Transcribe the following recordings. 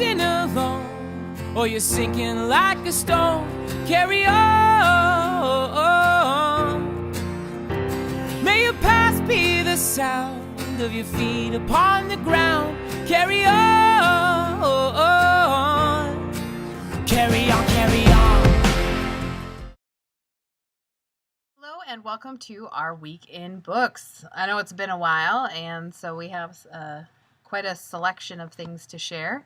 drifting alone, or you're sinking like a stone. Carry on. May your past be the sound of your feet upon the ground. Carry on. Carry on, carry on. Hello and welcome to our week in books. I know it's been a while, and so we have quite a selection of things to share.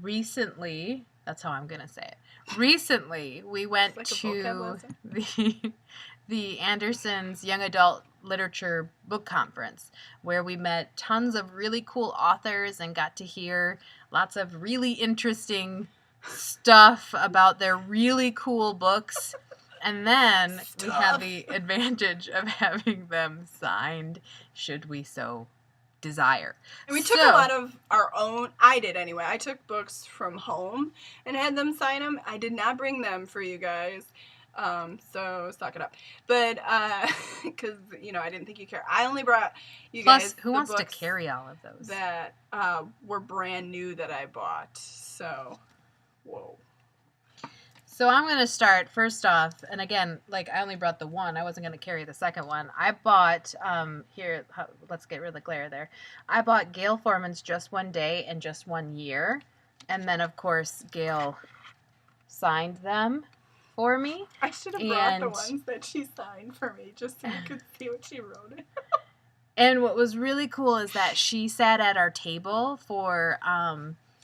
Recently, that's how I'm going to say it. Recently, we went to the Anderson's Young Adult Literature Book Conference, where we met tons of really cool authors and got to hear lots of really interesting stuff about their really cool books. And then we have the advantage of having them signed, should we so desire. And we took a lot of our own. I did anyway. I took books from home and had them sign them. I did not bring them for you guys. So stock it up. But, because, I didn't think you care. I only brought you guys. Plus, who wants to carry all of those? That were brand new that I bought. So, whoa. So I'm going to start first off, and again, I only brought the one. I wasn't going to carry the second one. I bought, let's get rid of the glare there. I bought Gail Forman's Just One Day and Just One Year. And then, of course, Gail signed them for me. I should have brought the ones that she signed for me, just so you could see what she wrote. And what was really cool is that she sat at our table for,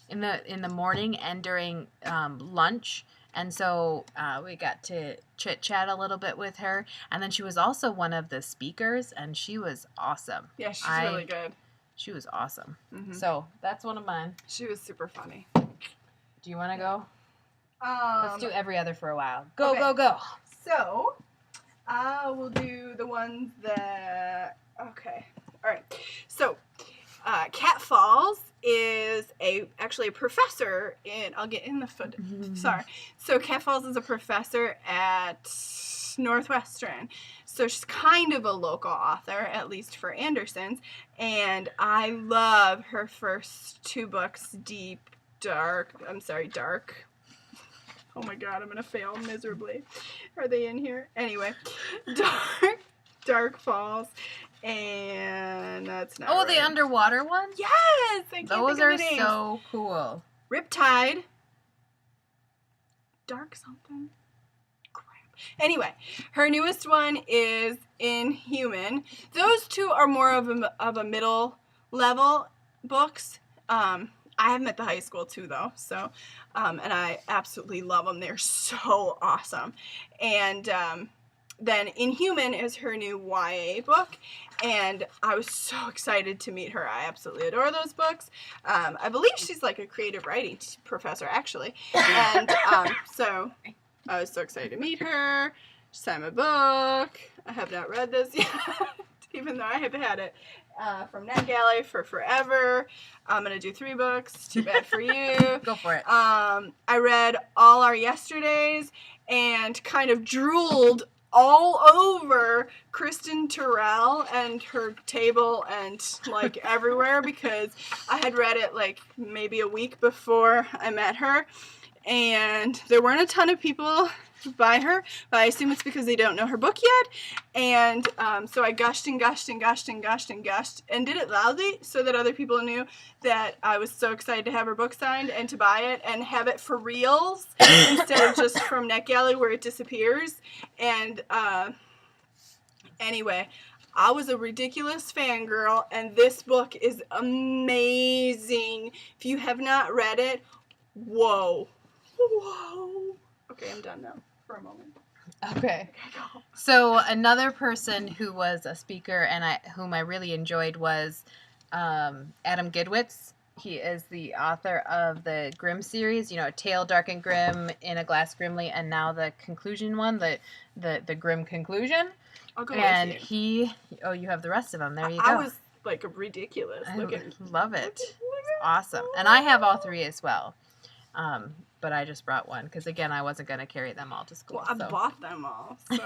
in the morning and during lunch. And so we got to chit-chat a little bit with her. And then she was also one of the speakers, and she was awesome. Yeah, she's really good. She was awesome. Mm-hmm. So that's one of mine. She was super funny. Do you want to go? Let's do every other for a while. Go, okay. go. So, we'll do the ones that... Okay. All right. So, Cat Falls is actually a professor in... I'll get in the foot. Sorry. So, Cat Falls is a professor at Northwestern. So, she's kind of a local author, at least for Anderson's. And I love her first two books, Dark. Oh my god, I'm going to fail miserably. Are they in here? Anyway, Dark Falls, and that's not right. The underwater one? Yes! I can't Those think of are the names. so cool. Riptide. Dark something. Crap. Anyway, her newest one is Inhuman. Those two are more of a middle level books. I have them at the high school too, though. So, and I absolutely love them. They're so awesome. And then Inhuman is her new YA book, and I was so excited to meet her. I absolutely adore those books. I believe she's like a creative writing professor, actually. And so I was so excited to meet her. She signed my book. I have not read this yet, even though I have had it from NetGalley for forever. I'm going to do 3 books. Too bad for you. Go for it. I read All Our Yesterdays and kind of drooled all over Kristen Terrell and her table and everywhere because I had read it maybe a week before I met her, and there weren't a ton of people by her, but I assume it's because they don't know her book yet. And so I gushed and gushed and gushed and gushed and gushed and did it loudly so that other people knew that I was so excited to have her book signed and to buy it and have it for reals instead of just from NetGalley where it disappears. And anyway, I was a ridiculous fangirl, and this book is amazing. If you have not read it, whoa. Okay, I'm done now for a moment. Okay. So another person who was a speaker and whom I really enjoyed was Adam Gidwitz. He is the author of the Grimm series, Tale Dark and Grim, In a Glass Grimly, and now the conclusion one, the Grimm Conclusion. I'll go and with you. you have the rest of them. There you go. I was ridiculous. I love it. It's awesome. And I have all 3 as well. but I just brought one because, again, I wasn't going to carry them all to school. Well, I bought them all, so.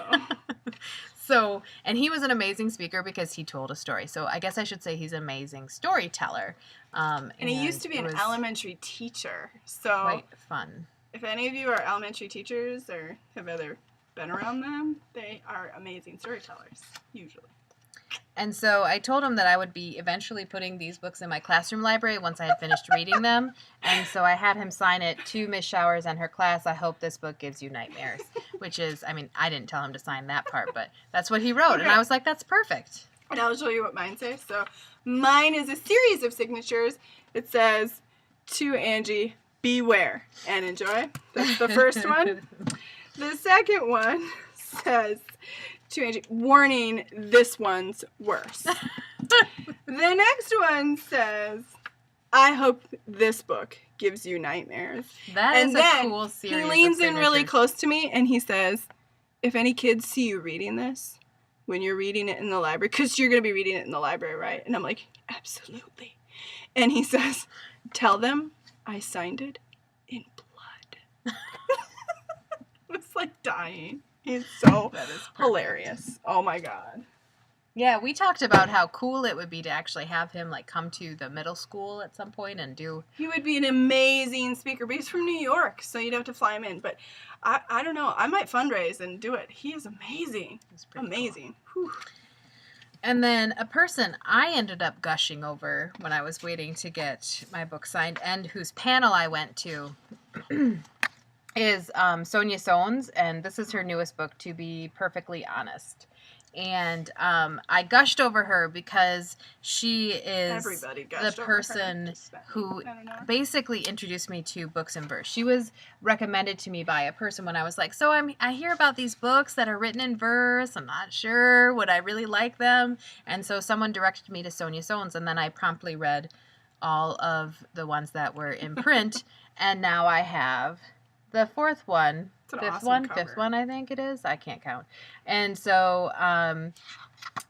So, and he was an amazing speaker because he told a story. So I guess I should say he's an amazing storyteller. And he used to be an elementary teacher. So quite fun. If any of you are elementary teachers or have ever been around them, they are amazing storytellers, usually. And so I told him that I would be eventually putting these books in my classroom library once I had finished reading them. And so I had him sign it to Miss Showers and her class. I hope this book gives you nightmares, which is, I mean, I didn't tell him to sign that part, but that's what he wrote. Okay. And I was like, that's perfect. And I'll show you what mine says. So mine is a series of signatures. It says, to Angie, beware and enjoy. That's the first one. The second one says, to Angie, warning, this one's worse. The next one says, I hope this book gives you nightmares. That is a cool series. He leans in really close to me and he says, if any kids see you reading this, when you're reading it in the library, because you're going to be reading it in the library, right? And I'm like, absolutely. And he says, tell them I signed it in blood. I was like dying. He's so hilarious. Oh my God. Yeah, we talked about how cool it would be to actually have him like come to the middle school at some point and do. He would be an amazing speaker, but he's from New York, so you'd have to fly him in. But I don't know. I might fundraise and do it. He is amazing. Amazing. Cool. And then a person I ended up gushing over when I was waiting to get my book signed and whose panel I went to is Sonia Sones, and this is her newest book, To Be Perfectly Honest. And I gushed over her because she is the person who basically introduced me to books in verse. She was recommended to me by a person when I was like, so I hear about these books that are written in verse. I'm not sure. Would I really like them? And so someone directed me to Sonia Sones, and then I promptly read all of the ones that were in print. And now I have the fourth one. Fifth one, I think it is. I can't count. And so,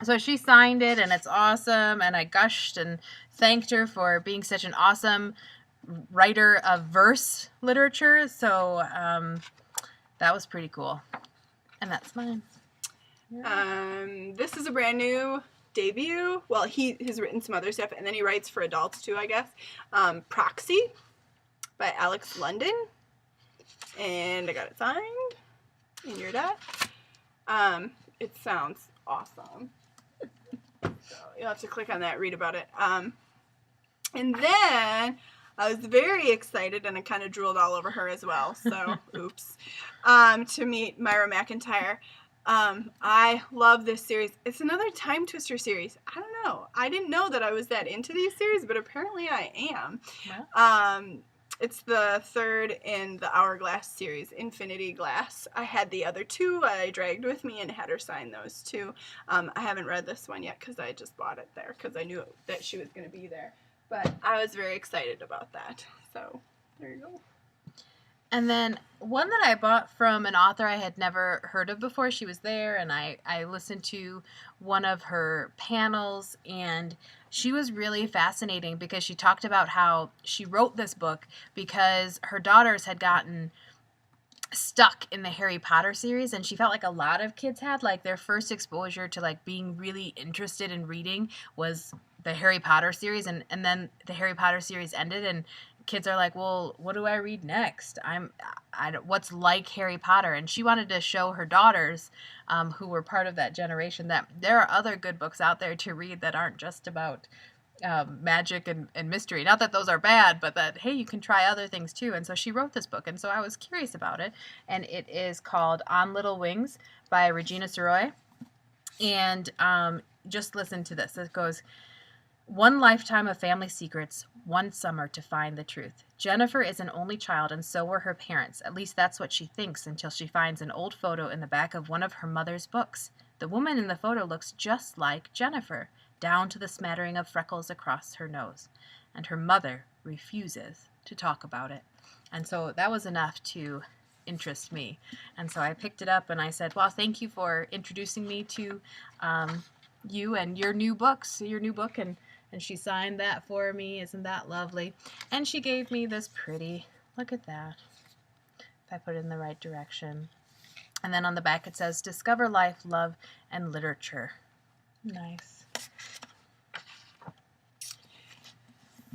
so she signed it, and it's awesome. And I gushed and thanked her for being such an awesome writer of verse literature. So that was pretty cool. And that's mine. Yeah. This is a brand new debut. Well, he has written some other stuff, and then he writes for adults too, I guess. Proxy by Alex London. And I got it signed, and you're that. It sounds awesome. So you'll have to click on that, read about it. And then I was very excited, and I kind of drooled all over her as well. So, oops. To meet Myra McIntyre. I love this series. It's another Time Twister series. I don't know. I didn't know that I was that into these series, but apparently I am. Yeah. It's the third in the Hourglass series, Infinity Glass. I had the other two I dragged with me and had her sign those too. I haven't read this one yet because I just bought it there because I knew that she was going to be there. But I was very excited about that. So there you go. And then one that I bought from an author I had never heard of before. She was there, and I listened to one of her panels, and she was really fascinating because she talked about how she wrote this book because her daughters had gotten stuck in the Harry Potter series, and she felt like a lot of kids had, like, their first exposure to like being really interested in reading was the Harry Potter series, and then the Harry Potter series ended, and kids are like, well, what do I read next? What's like Harry Potter? And she wanted to show her daughters, who were part of that generation, that there are other good books out there to read that aren't just about magic and mystery. Not that those are bad, but that, hey, you can try other things too. And so she wrote this book, and so I was curious about it. And it is called On Little Wings by Regina Soroy. And just listen to this. It goes, one lifetime of family secrets, one summer to find the truth. Jennifer is an only child, and so were her parents. At least that's what she thinks until she finds an old photo in the back of one of her mother's books. The woman in the photo looks just like Jennifer, down to the smattering of freckles across her nose. And her mother refuses to talk about it. And so that was enough to interest me. And so I picked it up and I said, well, thank you for introducing me to you and your new book. And she signed that for me. Isn't that lovely? And she gave me this pretty, look at that. if I put it in the right direction. And then on the back it says, Discover Life, Love, and Literature. Nice.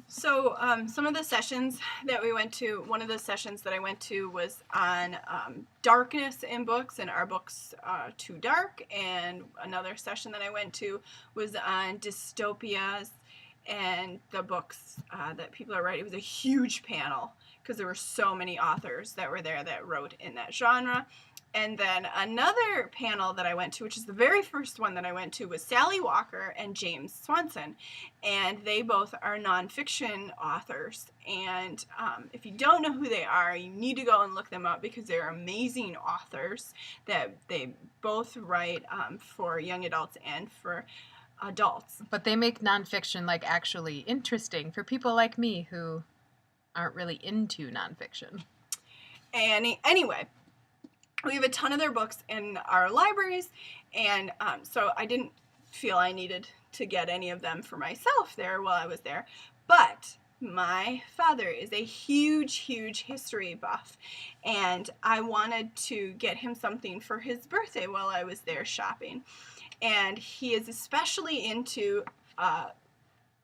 So some of the sessions that we went to, one of the sessions that I went to was on darkness in books and are books too dark, and another session that I went to was on dystopias and the books that people are writing. It was a huge panel because there were so many authors that were there that wrote in that genre. And then another panel that I went to, which is the very first one that I went to, was Sally Walker and James Swanson. And they both are nonfiction authors. And if you don't know who they are, you need to go and look them up because they're amazing authors that they both write for young adults and for adults. But they make nonfiction like actually interesting for people like me who aren't really into nonfiction. And anyway, we have a ton of their books in our libraries, and so I didn't feel I needed to get any of them for myself there while I was there. But my father is a huge, huge history buff, and I wanted to get him something for his birthday while I was there shopping. And he is especially into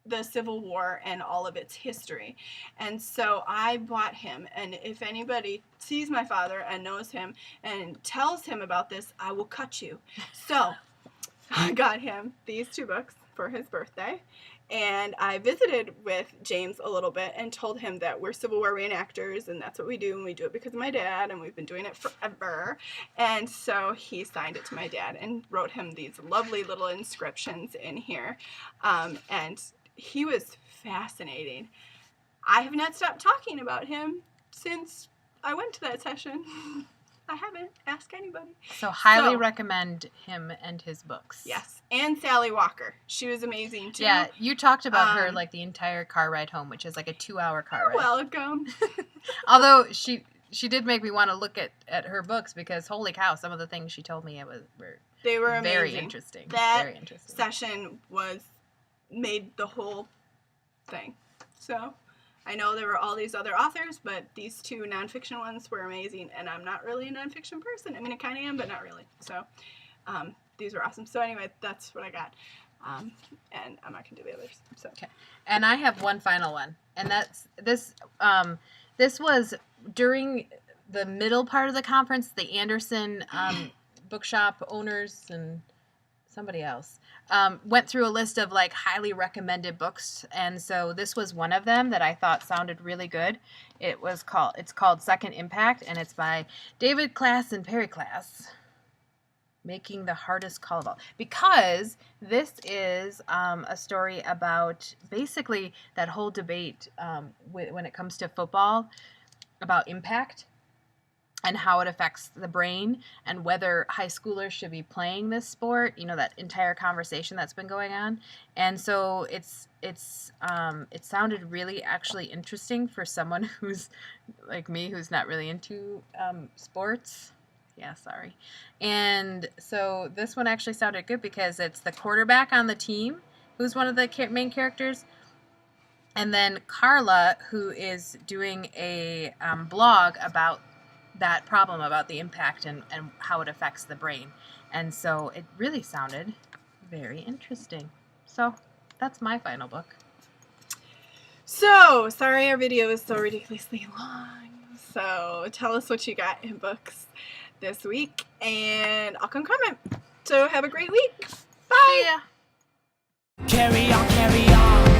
the Civil War and all of its history. And so I bought him, and if anybody sees my father and knows him and tells him about this, I will cut you. So I got him these two books for his birthday, and I visited with James a little bit and told him that we're Civil War reenactors and that's what we do, and we do it because of my dad, and we've been doing it forever. And so he signed it to my dad and wrote him these lovely little inscriptions in here, and he was fascinating. I have not stopped talking about him since I went to that session. I haven't. Ask anybody. So highly recommend him and his books. Yes. And Sally Walker. She was amazing too. Yeah, you talked about her like the entire car ride home, which is like a 2-hour car ride. Welcome. Although she did make me want to look at her books because holy cow, some of the things she told me they were amazing. Very interesting. That very interesting. Session made the whole thing. So I know there were all these other authors, but these two nonfiction ones were amazing, and I'm not really a nonfiction person. I mean, I kind of am, but not really. So these were awesome. So anyway, that's what I got, and I'm not going to do the others. So. Okay. And I have one final one, and that's this. This was during the middle part of the conference. The Anderson bookshop owners and somebody else went through a list of like highly recommended books, and so this was one of them that I thought sounded really good. It's called Second Impact, and it's by David Klass and Perry Klass. Making the Hardest Call of All, because this is a story about basically that whole debate when it comes to football about impact and how it affects the brain and whether high schoolers should be playing this sport, you know, that entire conversation that's been going on. And so it sounded really actually interesting for someone who's like me, who's not really into sports. Yeah, sorry. And so this one actually sounded good because it's the quarterback on the team who's one of the main characters, and then Carla, who is doing a blog about that problem, about the impact and how it affects the brain. And so it really sounded very interesting. So that's my final book. So, sorry our video is so ridiculously long. So tell us what you got in books this week, and I'll come comment. So have a great week. Bye. See ya. Carry on, carry on.